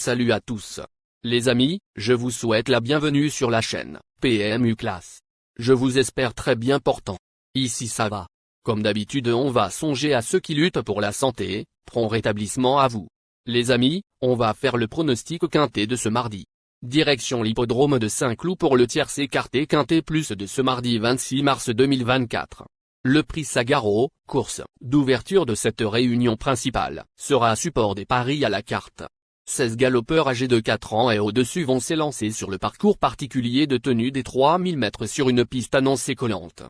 Salut à tous. Les amis, je vous souhaite la bienvenue sur la chaîne PMU Classe. Je vous espère très bien portant. Ici ça va. Comme d'habitude on va songer à ceux qui luttent pour la santé, prompt rétablissement à vous. Les amis, on va faire le pronostic quintet de ce mardi. Direction l'hippodrome de Saint-Cloud pour le tiercé écarté quintet plus de ce mardi 26 mars 2024. Le prix Sagaro, course d'ouverture de cette réunion principale, sera à support des paris à la carte. 16 galopeurs âgés de 4 ans et au-dessus vont s'élancer sur le parcours particulier de tenue des 3000 mètres sur une piste annoncée collante.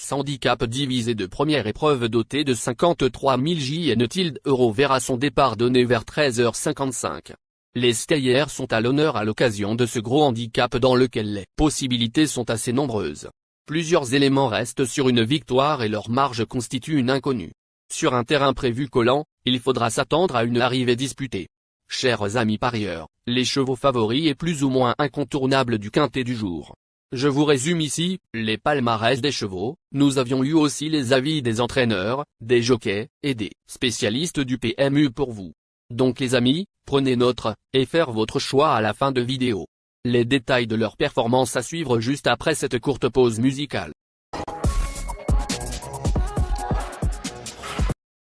Handicap divisé de première épreuve doté de 53 000 €. Verra son départ donné vers 13h55. Les stayers sont à l'honneur à l'occasion de ce gros handicap dans lequel les possibilités sont assez nombreuses. Plusieurs éléments restent sur une victoire et leur marge constitue une inconnue. Sur un terrain prévu collant, il faudra s'attendre à une arrivée disputée. Chers amis parieurs, les chevaux favoris et plus ou moins incontournables du quintet du jour. Je vous résume ici, les palmarès des chevaux. Nous avions eu aussi les avis des entraîneurs, des jockeys, et des spécialistes du PMU pour vous. Donc les amis, prenez note, et faire votre choix à la fin de vidéo. Les détails de leur performance à suivre juste après cette courte pause musicale.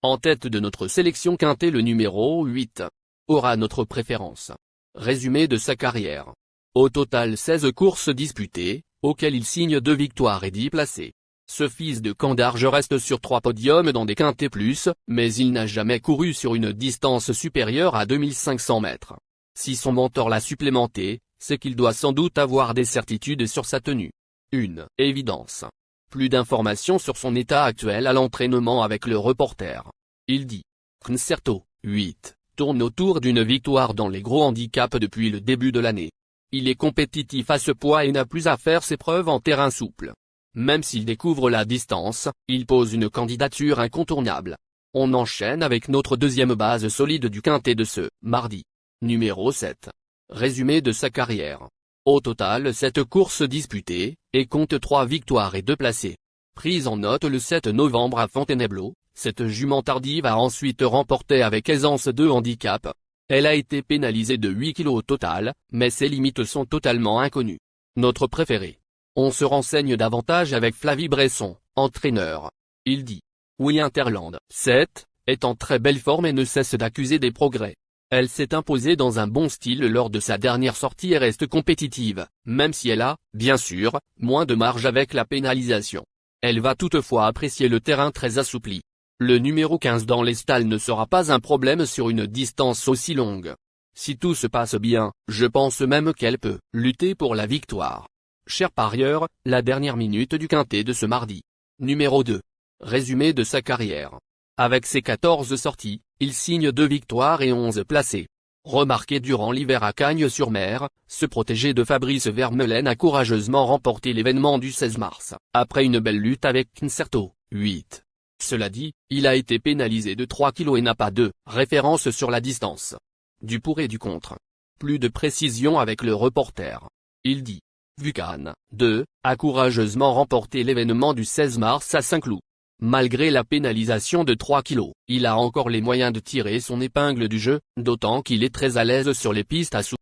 En tête de notre sélection quintet le numéro 8. Aura notre préférence. Résumé de sa carrière. Au total 16 courses disputées, auxquelles il signe 2 victoires et 10 placés. Ce fils de Candarge reste sur 3 podiums dans des quintets plus, mais il n'a jamais couru sur une distance supérieure à 2500 mètres. Si son mentor l'a supplémenté, c'est qu'il doit sans doute avoir des certitudes sur sa tenue. Une évidence. Plus d'informations sur son état actuel à l'entraînement avec le reporter. Il dit. Concerto, 8. Tourne autour d'une victoire dans les gros handicaps depuis le début de l'année. Il est compétitif à ce poids et n'a plus à faire ses preuves en terrain souple. Même s'il découvre la distance, il pose une candidature incontournable. On enchaîne avec notre deuxième base solide du quintet de ce mardi. Numéro 7. Résumé de sa carrière. Au total 7 courses disputées, et compte 3 victoires et 2 placés. Prise en note le 7 novembre à Fontainebleau, cette jument tardive a ensuite remporté avec aisance 2 handicaps. Elle a été pénalisée de 8 kg au total, mais ses limites sont totalement inconnues. Notre préféré. On se renseigne davantage avec Flavie Bresson, entraîneur. Il dit. Winterland, 7, est en très belle forme et ne cesse d'accuser des progrès. Elle s'est imposée dans un bon style lors de sa dernière sortie et reste compétitive, même si elle a, bien sûr, moins de marge avec la pénalisation. Elle va toutefois apprécier le terrain très assoupli. Le numéro 15 dans les stalles ne sera pas un problème sur une distance aussi longue. Si tout se passe bien, je pense même qu'elle peut lutter pour la victoire. Chers parieurs, la dernière minute du quintet de ce mardi. Numéro 2. Résumé de sa carrière. Avec ses 14 sorties, il signe 2 victoires et 11 placés. Remarqué durant l'hiver à Cagnes-sur-Mer, ce protégé de Fabrice Vermeulen a courageusement remporté l'événement du 16 mars, après une belle lutte avec Concerto, 8. Cela dit, il a été pénalisé de 3 kg et n'a pas de référence sur la distance. Du pour et du contre. Plus de précision avec le reporter. Il dit. Vucan, 2, a courageusement remporté l'événement du 16 mars à Saint-Cloud. Malgré la pénalisation de 3 kg, il a encore les moyens de tirer son épingle du jeu, d'autant qu'il est très à l'aise sur les pistes à souffle.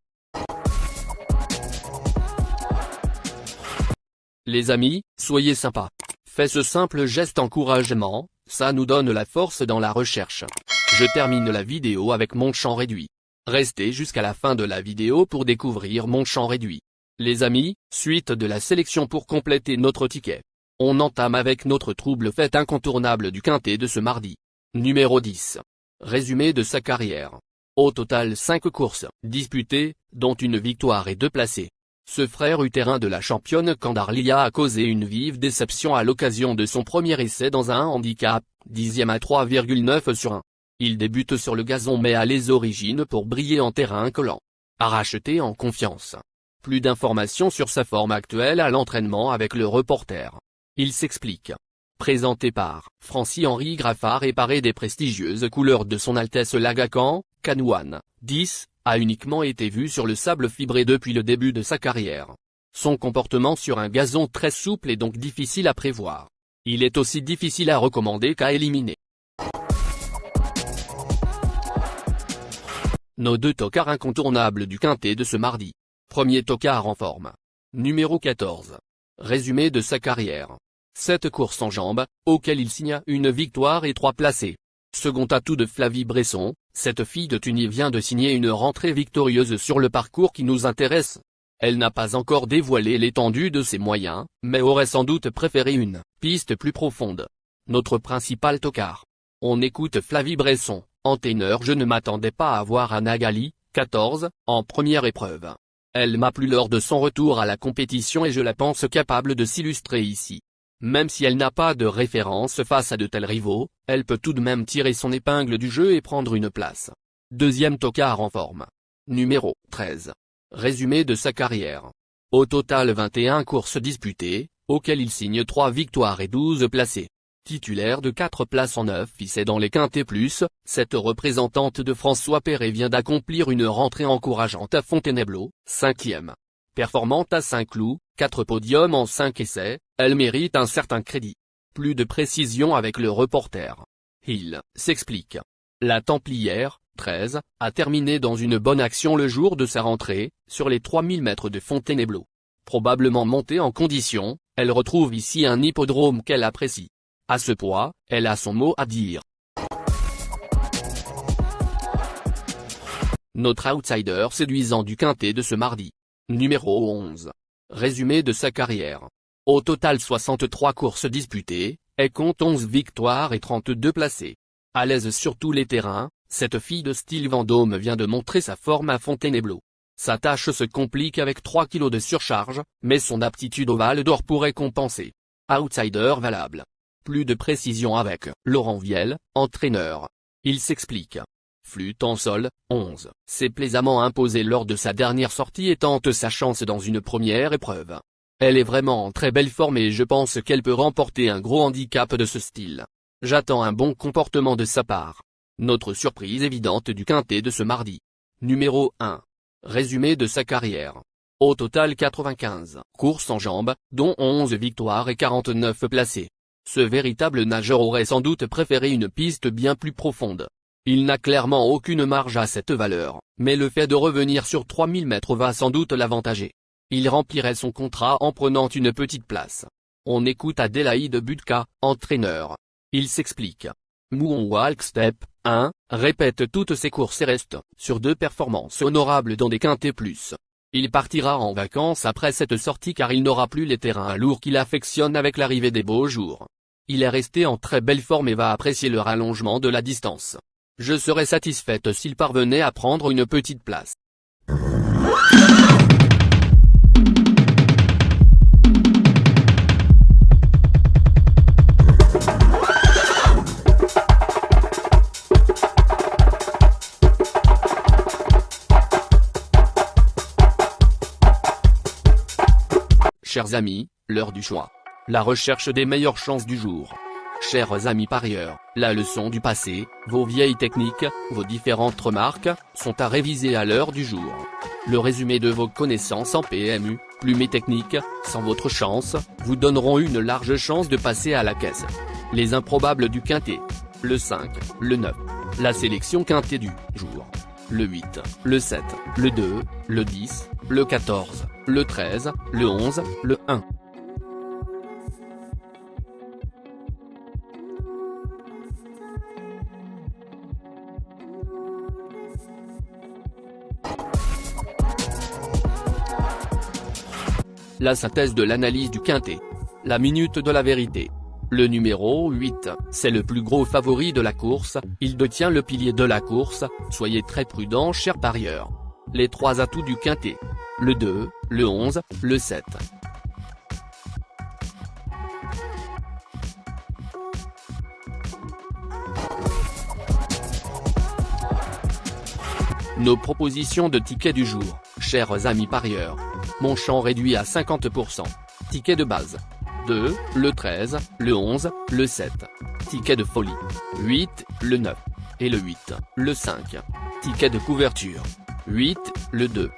Les amis, soyez sympas. Faites ce simple geste encouragement, ça nous donne la force dans la recherche. Je termine la vidéo avec mon champ réduit. Restez jusqu'à la fin de la vidéo pour découvrir mon champ réduit. Les amis, suite de la sélection pour compléter notre ticket. On entame avec notre trouble fête incontournable du quintet de ce mardi. Numéro 10. Résumé de sa carrière. Au total 5 courses disputées, dont une victoire et 2 placés. Ce frère utérin de la championne Candarlia a causé une vive déception à l'occasion de son premier essai dans un handicap, 10e à 3,9 sur 1. Il débute sur le gazon mais a les origines pour briller en terrain collant. A racheter en confiance. Plus d'informations sur sa forme actuelle à l'entraînement avec le reporter. Il s'explique. Présenté par Francis-Henri Graffard et paré des prestigieuses couleurs de son Altesse l'Agacan, Canouane, 10, a uniquement été vu sur le sable fibré depuis le début de sa carrière. Son comportement sur un gazon très souple est donc difficile à prévoir. Il est aussi difficile à recommander qu'à éliminer. Nos deux tocards incontournables du quintet de ce mardi. Premier tocard en forme. Numéro 14. Résumé de sa carrière. 7 courses en jambes, auxquelles il signa une victoire et 3 placés. Second atout de Flavie Bresson, cette fille de Tunis vient de signer une rentrée victorieuse sur le parcours qui nous intéresse. Elle n'a pas encore dévoilé l'étendue de ses moyens, mais aurait sans doute préféré une piste plus profonde. Notre principal tocard. On écoute Flavie Bresson. Entraîneur, je ne m'attendais pas à voir Anna Gali, 14, en première épreuve. Elle m'a plu lors de son retour à la compétition et je la pense capable de s'illustrer ici. Même si elle n'a pas de référence face à de tels rivaux, elle peut tout de même tirer son épingle du jeu et prendre une place. Deuxième tocard en forme. Numéro 13. Résumé de sa carrière. Au total 21 courses disputées, auxquelles il signe 3 victoires et 12 placés. Titulaire de 4 places en 9 essais dans les quintés plus, cette représentante de François Perret vient d'accomplir une rentrée encourageante à Fontainebleau, 5e. Performante à Saint-Cloud, 4 podiums en 5 essais, elle mérite un certain crédit. Plus de précision avec le reporter. Il s'explique. La Templière, 13, a terminé dans une bonne action le jour de sa rentrée, sur les 3000 mètres de Fontainebleau. Probablement montée en condition, elle retrouve ici un hippodrome qu'elle apprécie. À ce poids, elle a son mot à dire. Notre outsider séduisant du quintet de ce mardi. Numéro 11. Résumé de sa carrière. Au total 63 courses disputées, elle compte 11 victoires et 32 placés. À l'aise sur tous les terrains, cette fille de style Vendôme vient de montrer sa forme à Fontainebleau. Sa tâche se complique avec 3 kilos de surcharge, mais son aptitude au Val d'Or pourrait compenser. Outsider valable. Plus de précision avec Laurent Viel, entraîneur. Il s'explique. Flûte en sol, 11, s'est plaisamment imposée lors de sa dernière sortie et tente sa chance dans une première épreuve. Elle est vraiment en très belle forme et je pense qu'elle peut remporter un gros handicap de ce style. J'attends un bon comportement de sa part. Notre surprise évidente du quintet de ce mardi. Numéro 1. Résumé de sa carrière. Au total 95 courses en jambes, dont 11 victoires et 49 placés. Ce véritable nageur aurait sans doute préféré une piste bien plus profonde. Il n'a clairement aucune marge à cette valeur, mais le fait de revenir sur 3000 mètres va sans doute l'avantager. Il remplirait son contrat en prenant une petite place. On écoute Adélaïde Budka, entraîneur. Il s'explique. Moonwalk Step 1, répète toutes ses courses et reste sur 2 performances honorables dans des quintets plus. Il partira en vacances après cette sortie car il n'aura plus les terrains lourds qu'il affectionne avec l'arrivée des beaux jours. Il est resté en très belle forme et va apprécier le rallongement de la distance. Je serais satisfaite s'il parvenait à prendre une petite place. Chers amis, l'heure du choix. La recherche des meilleures chances du jour. Chers amis parieurs, la leçon du passé, vos vieilles techniques, vos différentes remarques, sont à réviser à l'heure du jour. Le résumé de vos connaissances en PMU, plumes et techniques, sans votre chance, vous donneront une large chance de passer à la caisse. Les improbables du quintet. Le 5, le 9. La sélection quintet du jour. Le 8, le 7, le 2, le 10, le 14, le 13, le 11, le 1. La synthèse de l'analyse du quintet. La minute de la vérité. Le numéro 8, c'est le plus gros favori de la course, il détient le pilier de la course, soyez très prudents chers parieurs. Les 3 atouts du quintet. Le 2, le 11, le 7. Nos propositions de tickets du jour, chers amis parieurs. Mon champ réduit à 50%. Ticket de base. 2, le 13, le 11, le 7. Ticket de folie. 8, le 9. Et le 8, le 5. Ticket de couverture. 8, le 2.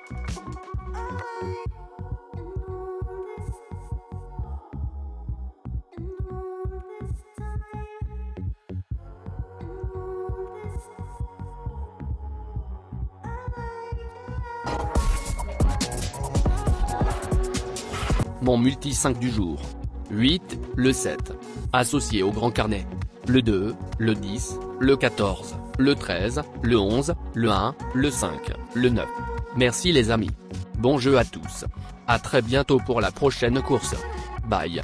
Mon multi 5 du jour. 8, le 7. Associé au grand carnet. Le 2, le 10, le 14, le 13, le 11, le 1, le 5, le 9. Merci les amis. Bon jeu à tous. À très bientôt pour la prochaine course. Bye.